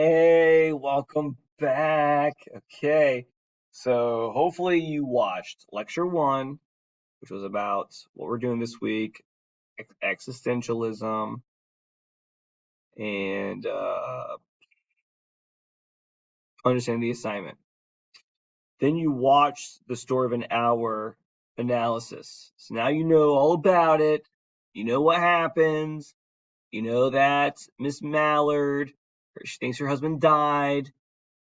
Hey, welcome back. Okay, so hopefully you watched lecture one, which was about what we're doing this week, existentialism, and understanding the assignment. Then you watched the story of an hour analysis. So now you know all about it. You know what happens. You know that Miss Mallard, she thinks her husband died.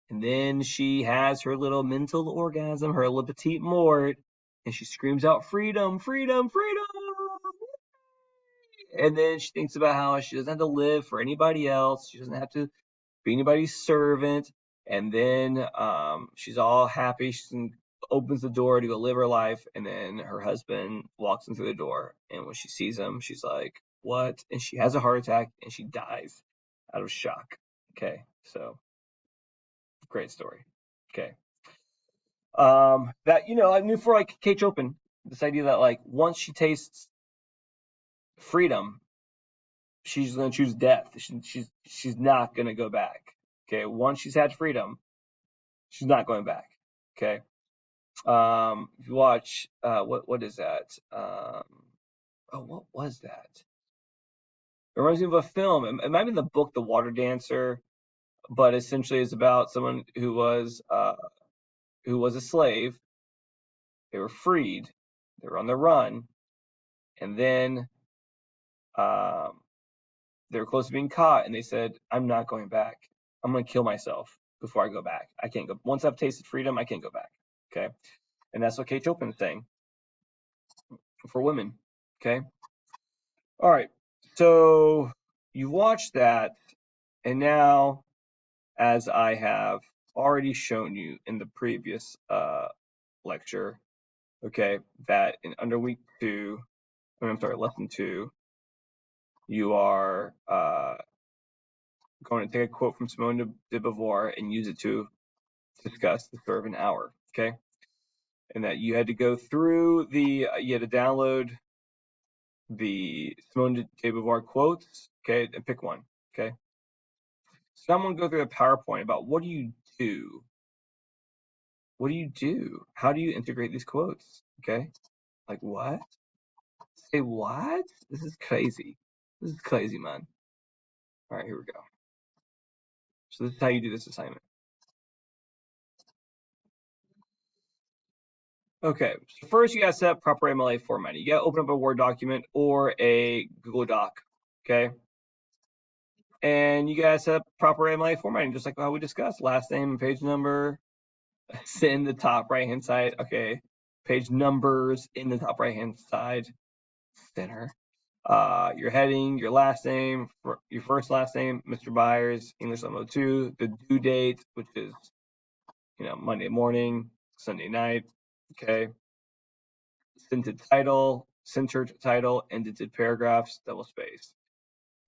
And then she has her little mental orgasm, her little petite mort, and she screams out, freedom, freedom, freedom. And then she thinks about how she doesn't have to live for anybody else. She doesn't have to be anybody's servant. And then she's all happy. She opens the door to go live her life. And then her husband walks in through the door. And when she sees him, she's like, what? And she has a heart attack and she dies out of shock. Okay, so great story. Okay. That I knew for like Kate Chopin, this idea that like once she tastes freedom, she's gonna choose death. She's not gonna go back. Okay, once she's had freedom, she's not going back. Okay. If you watch what is that? What was that? It reminds me of a film. It might be in the book The Water Dancer, but essentially it's about someone who was a slave. They were freed. They were on the run, and then um, they were close to being caught, and they said, I'm not going back. I'm going to kill myself before I go back. I can't go. Once I've tasted freedom, I can't go back. Okay. And that's what Kate Chopin is saying for women. Okay. All right. So you watched that, and now, as I have already shown you in the previous lecture, okay, that in under week two, lesson two, you are going to take a quote from Simone de Beauvoir and use it to discuss the story of an hour, okay? And that you had to go through you had to download the Simone de Beauvoir quotes, okay, and pick one, okay? So I'm going to go through a PowerPoint about what do you do? What do you do? How do you integrate these quotes, okay? Like what? Say what? This is crazy. This is crazy, man. All right, here we go. So this is how you do this assignment. Okay, so first you gotta set up proper MLA formatting. You gotta open up a Word document or a Google Doc, okay? And you gotta set up proper MLA formatting, just like how we discussed. Last name and page number, in the top right-hand side, okay? Page numbers in the top right-hand side, center. Your heading, your last name, your first last name, Mr. Byers, English Level 2, the due date, which is, Monday morning, Sunday night, okay? Centered title, indented paragraphs, double space.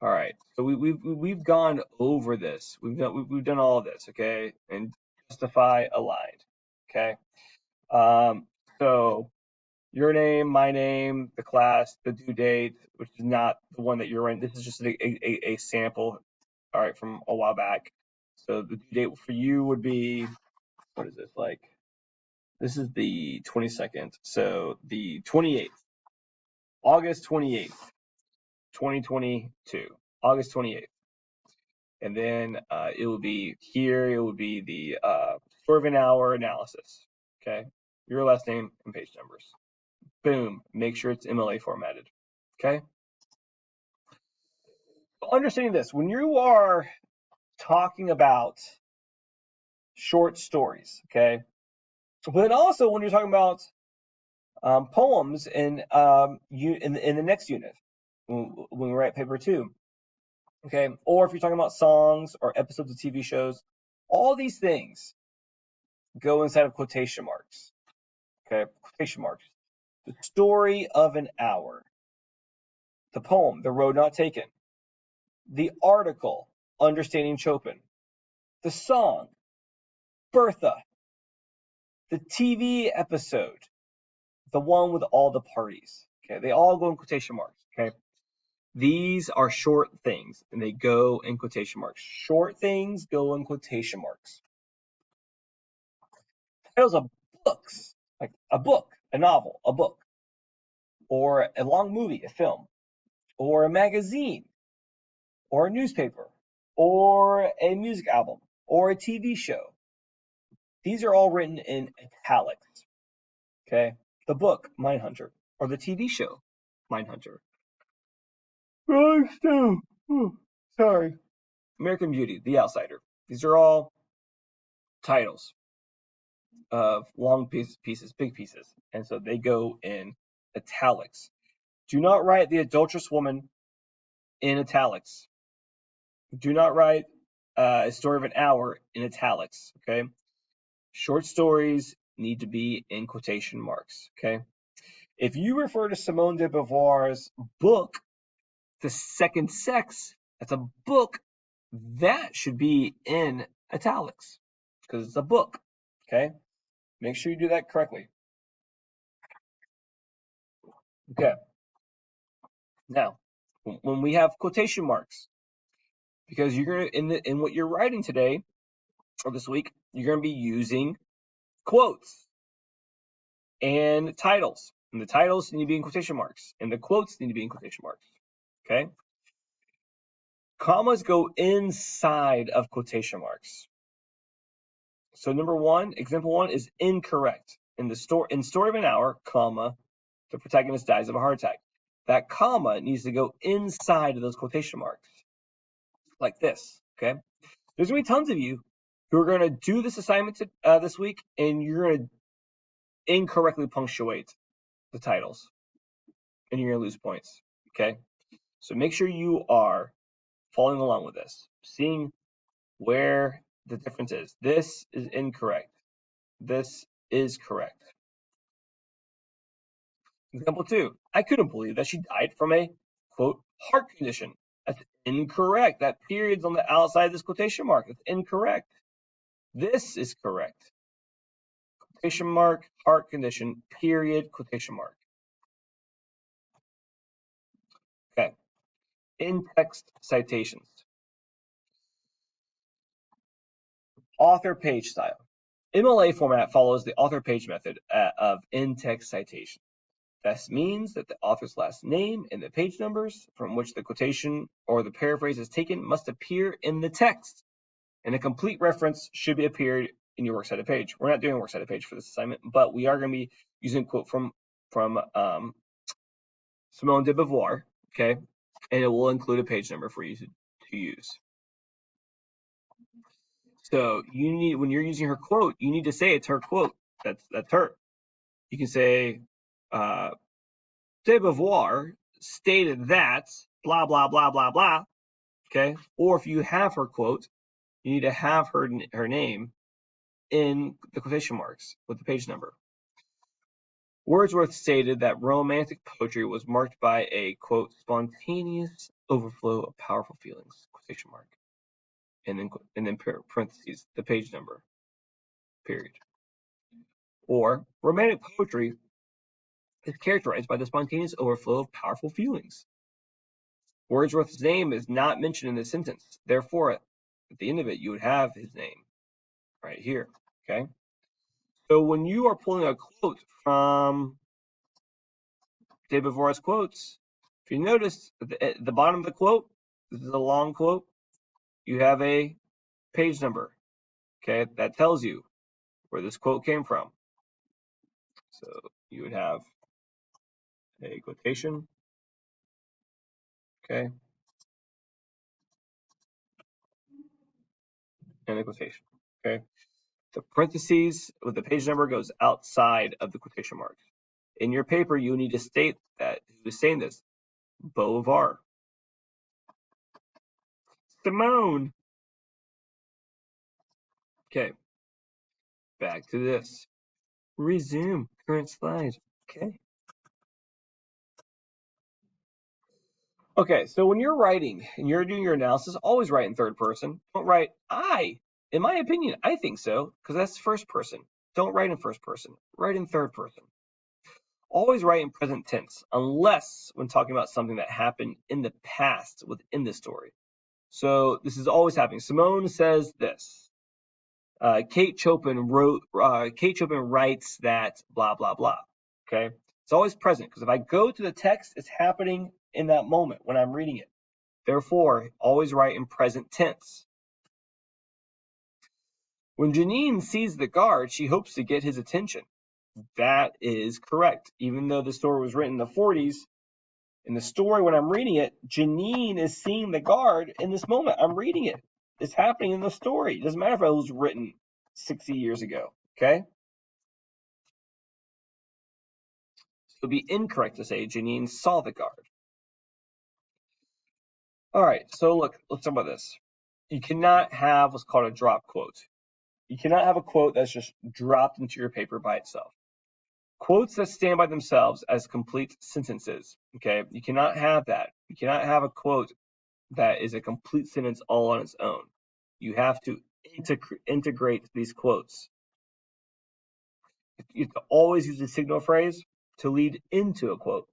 All right, so we've gone over this. We've done all of this, okay? And justify aligned, okay? So your name, my name, the class, the due date, which is not the one that you're in. This is just a sample, all right, from a while back. So the due date for you would be, what is this like? This is the 22nd. So the 28th, August 28th, 2022, August 28th. And then it will be the sort of an hour analysis. Okay. Your last name and page numbers. Boom. Make sure it's MLA formatted. Okay. Understanding this, when you are talking about short stories, okay, but also when you're talking about poems in the next unit when we write paper two, okay, or if you're talking about songs or episodes of TV shows, all these things go inside of quotation marks. Okay, quotation marks. The story of an hour. The poem, The Road Not Taken. The article, Understanding Chopin. The song, Bertha. The TV episode, the one with all the parties. Okay, they all go in quotation marks. Okay, These are short things, and they go in quotation marks. Short things go in quotation marks. Titles of books, like a book, a novel, a book, or a long movie, a film, or a magazine, or a newspaper, or a music album, or a TV show. These are all written in italics. Okay? The book, Mindhunter, or the TV show, Mindhunter. Rolling Stone. Sorry. American Beauty, The Outsider. These are all titles of long pieces, big pieces, and so they go in italics. Do not write The Adulterous Woman in italics. Do not write A Story of an Hour in italics, okay? Short stories need to be in quotation marks, okay? If you refer to Simone de Beauvoir's book, The Second Sex, that's a book, that should be in italics because it's a book, okay? Make sure you do that correctly. Okay. Now, when we have quotation marks, because you're gonna in what you're writing today or this week, you're gonna be using quotes and titles. And the titles need to be in quotation marks, and the quotes need to be in quotation marks. Okay? Commas go inside of quotation marks. So example one is incorrect. In Story of an Hour, comma, the protagonist dies of a heart attack. That comma needs to go inside of those quotation marks, like this. Okay? There's gonna be tons of you who are gonna do this assignment this week, and you're gonna incorrectly punctuate the titles, and you're gonna lose points. Okay? So make sure you are following along with this, seeing where the difference is. This is incorrect. This is correct. Example 2. I couldn't believe that she died from a, quote, heart condition. That's incorrect. That period's on the outside of this quotation mark. That's incorrect. This is correct. Quotation mark, heart condition, period, quotation mark. Okay. In-text citations. Author page style. MLA format follows the author page method of in-text citation. This means that the author's last name and the page numbers from which the quotation or the paraphrase is taken must appear in the text, and a complete reference should be appeared in your works cited page. We're not doing a works cited page for this assignment, but we are going to be using a quote from Simone de Beauvoir, okay, and it will include a page number for you to use. So when you're using her quote, you need to say it's her quote. That's her. You can say de Beauvoir stated that blah blah blah blah blah. Okay, or if you have her quote, you need to have her name in the quotation marks with the page number. Wordsworth stated that romantic poetry was marked by a, quote, spontaneous overflow of powerful feelings, quotation mark, and then parentheses, the page number, period. Or romantic poetry is characterized by the spontaneous overflow of powerful feelings. Wordsworth's name is not mentioned in this sentence. Therefore, at the end of it, you would have his name right here, okay? So when you are pulling a quote from de Beauvoir's quotes, if you notice at the bottom of the quote, this is a long quote, you have a page number, okay? That tells you where this quote came from. So you would have a quotation, okay? And a quotation, okay? The parentheses with the page number goes outside of the quotation marks. In your paper, you need to state that who's saying this. Beauvoir. Simone. Okay. Back to this. Resume. Current slide. Okay. Okay, so when you're writing and you're doing your analysis, always write in third person. Don't write I. In my opinion, I think so, because that's first person. Don't write in first person. Write in third person. always write in present tense, unless when talking about something that happened in the past within the story. So this is always happening. Simone says this. Kate Chopin writes that blah, blah, blah. Okay. It's always present because if I go to the text, it's happening in that moment when I'm reading it. Therefore, always write in present tense. When Janine sees the guard, she hopes to get his attention. That is correct. Even though the story was written in the 40s, in the story when I'm reading it, Janine is seeing the guard in this moment. I'm reading it. It's happening in the story. It doesn't matter if it was written 60 years ago. Okay? So it would be incorrect to say Janine saw the guard. All right, so look, let's talk about this. You cannot have what's called a drop quote. You cannot have a quote that's just dropped into your paper by itself. Quotes that stand by themselves as complete sentences, okay? You cannot have that. You cannot have a quote that is a complete sentence all on its own. You have to integrate these quotes. You have to always use a signal phrase to lead into a quote.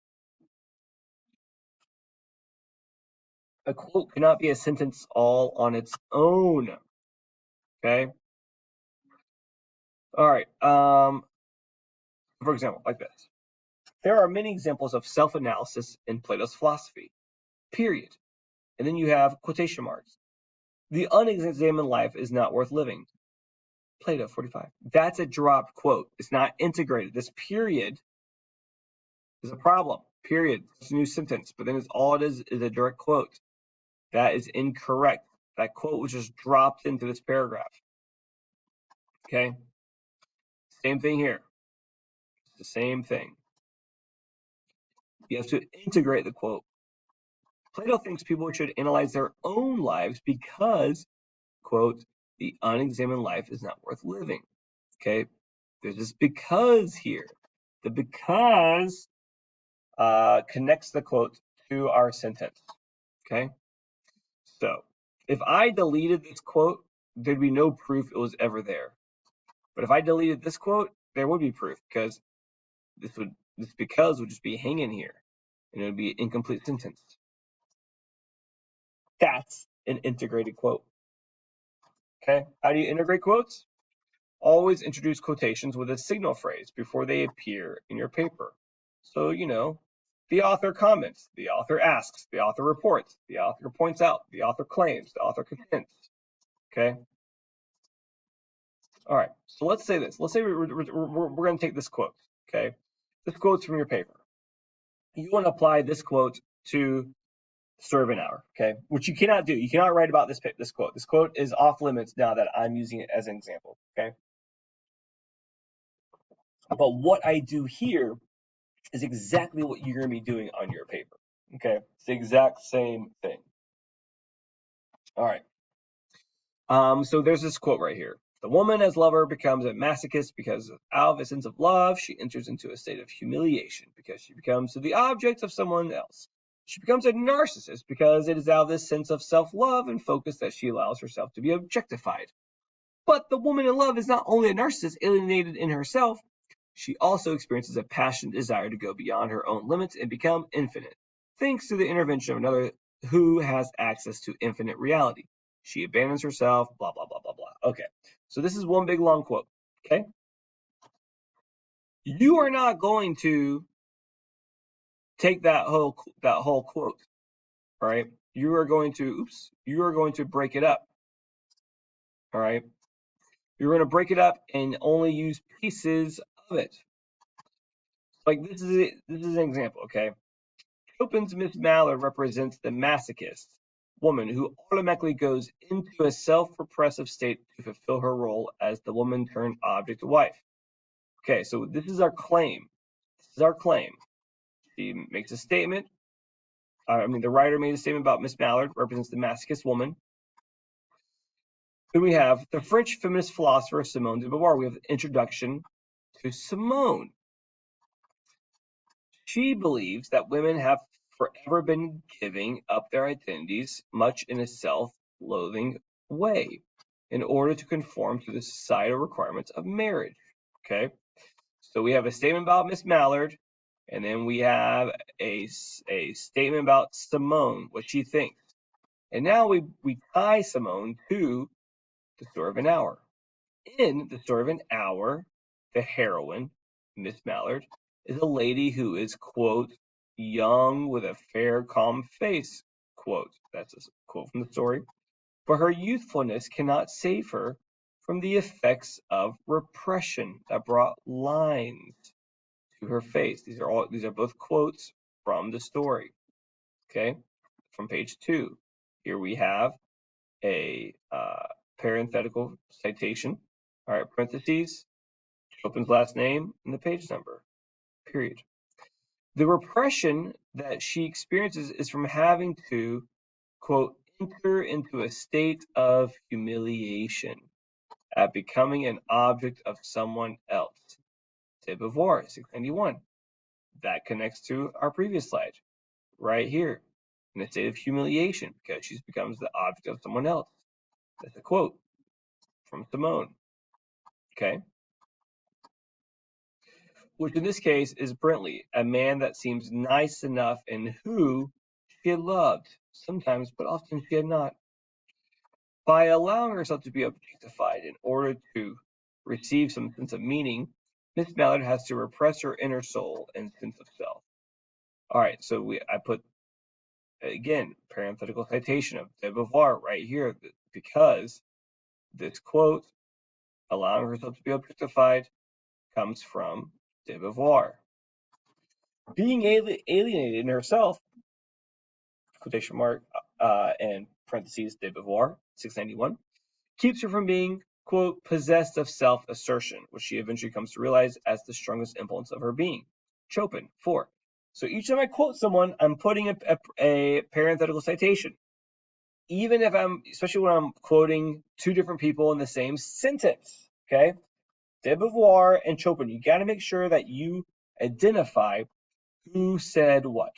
A quote cannot be a sentence all on its own, okay? All right, for example, like this. There are many examples of self-analysis in Plato's philosophy, period. And then you have quotation marks. The unexamined life is not worth living. Plato, 45. That's a dropped quote. It's not integrated. This period is a problem. Period. It's a new sentence. But then all it is a direct quote. That is incorrect. That quote was just dropped into this paragraph. Okay? Same thing here. It's the same thing. You have to integrate the quote. Plato thinks people should analyze their own lives because, quote, the unexamined life is not worth living. Okay? There's this because here. The because connects the quote to our sentence. Okay? So if I deleted this quote, there'd be no proof it was ever there. But if I deleted this quote, there would be proof because this because would just be hanging here and it would be an incomplete sentence. That's an integrated quote. Okay? How do you integrate quotes? Always introduce quotations with a signal phrase before they appear in your paper. So, the author comments, the author asks, the author reports, the author points out, the author claims, the author contends. Okay? All right, so let's say this. Let's say we're going to take this quote, okay? This quote's from your paper. You want to apply this quote to serve an hour, okay? Which you cannot do. You cannot write about this quote. This quote is off limits now that I'm using it as an example, okay? But what I do here is exactly what you're going to be doing on your paper, okay? It's the exact same thing. All right. So there's this quote right here. The woman as lover becomes a masochist because out of a sense of love, she enters into a state of humiliation because she becomes the object of someone else. She becomes a narcissist because it is out of this sense of self-love and focus that she allows herself to be objectified. But the woman in love is not only a narcissist alienated in herself, she also experiences a passionate desire to go beyond her own limits and become infinite, thanks to the intervention of another who has access to infinite reality. She abandons herself, blah, blah, blah, blah, blah. Okay, so this is one big long quote, okay? You are not going to take that whole quote, all right? You are going to break it up, all right? You're going to break it up and only use pieces of it. Like this is an example, okay? Chopin's Miss Mallard represents the masochist woman who automatically goes into a self-repressive state to fulfill her role as the woman-turned-object wife. Okay, so this is our claim. This is our claim. She makes a statement. The writer made a statement about Miss Mallard represents the masochist woman. Then we have the French feminist philosopher Simone de Beauvoir. We have the introduction to Simone. She believes that women have forever been giving up their identities, much in a self-loathing way, in order to conform to the societal requirements of marriage. Okay, so we have a statement about Miss Mallard, And then we have a statement about Simone, what she thinks. And now we tie Simone to the story of an hour. In the story of an hour, the heroine, Miss Mallard, is a lady who is, quote, young with a fair, calm face, quote. That's a quote from the story. But her youthfulness cannot save her from the effects of repression that brought lines to her face. These are both quotes from the story. Okay, from page 2. Here we have a parenthetical citation. All right, parentheses, Chopin's last name, and the page number, period. The repression that she experiences is from having to, quote, enter into a state of humiliation at becoming an object of someone else. De Beauvoir, 691. That connects to our previous slide, right here, in a state of humiliation because she becomes the object of someone else. That's a quote from Simone. Okay. Which in this case is Brentley, a man that seems nice enough and who she had loved, sometimes, but often she had not. By allowing herself to be objectified in order to receive some sense of meaning, Miss Mallard has to repress her inner soul and sense of self. All right, so I put, again, parenthetical citation of de Beauvoir right here, because this quote, allowing herself to be objectified, comes from de Beauvoir. Being alienated in herself, quotation mark, and parentheses, de Beauvoir, 691, keeps her from being, quote, possessed of self-assertion, which she eventually comes to realize as the strongest impulse of her being. Chopin, 4. So each time I quote someone, I'm putting a parenthetical citation. Even if especially when I'm quoting two different people in the same sentence, okay? De Beauvoir and Chopin, you got to make sure that you identify who said what.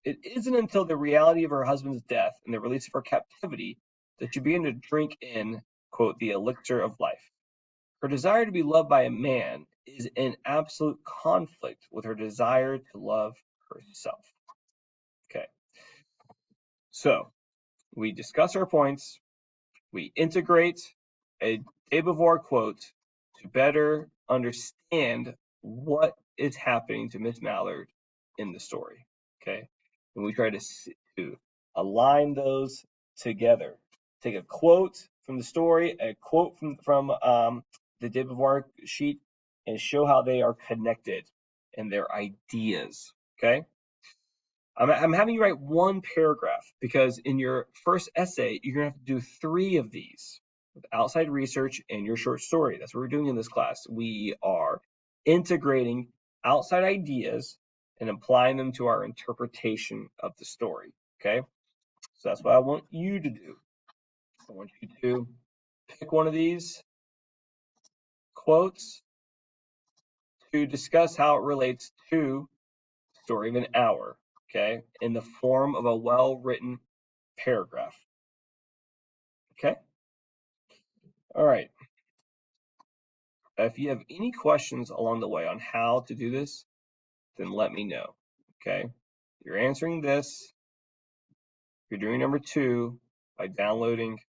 It isn't until the reality of her husband's death and the release of her captivity that she began to drink in, quote, the elixir of life. Her desire to be loved by a man is in absolute conflict with her desire to love herself. Okay. So we discuss our points. We integrate a de Beauvoir quote to better understand what is happening to Miss Mallard in the story. Okay. And we try to align those together. Take a quote from the story, a quote from the de Beauvoir sheet, and show how they are connected in their ideas. Okay. I'm having you write one paragraph because in your first essay, you're going to have to do 3 of these with outside research and your short story. That's what we're doing in this class. We are integrating outside ideas and applying them to our interpretation of the story. Okay. So that's what I want you to do. I want you to pick one of these quotes to discuss how it relates to the story of an hour. Okay. In the form of a well-written paragraph. Okay. All right. If you have any questions along the way on how to do this, then let me know. Okay. You're answering this. You're doing number 2 by downloading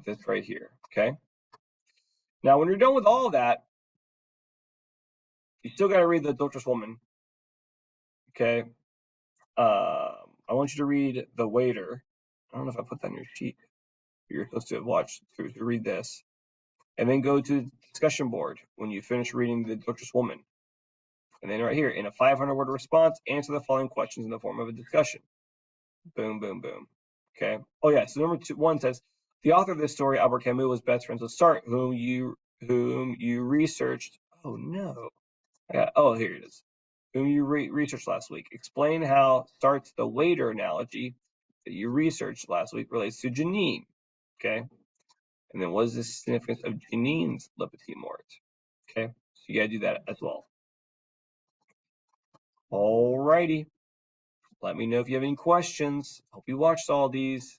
this right here. Okay. Now, when you're done with all of that, you still got to read the Adulterous Woman. Okay. I want you to read The Waiter. I don't know if I put that in your sheet. You're supposed to have watched to read this. And then go to the discussion board when you finish reading The Adulterous Woman. And then right here, in a 500-word response, answer the following questions in the form of a discussion. Boom, boom, boom. Okay. Oh yeah. So number 1 says the author of this story, Albert Camus, was best friends with Sartre, whom you researched. Oh no. Here it is. Whom you researched last week. Explain how Sartre's The Waiter analogy that you researched last week relates to Janine. Okay. And then what is the significance of Janine's Le Petit Mort? Okay. So you gotta do that as well. Alrighty. Let me know if you have any questions. Hope you watched all these.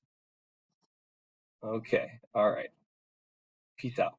Okay. All right. Peace out.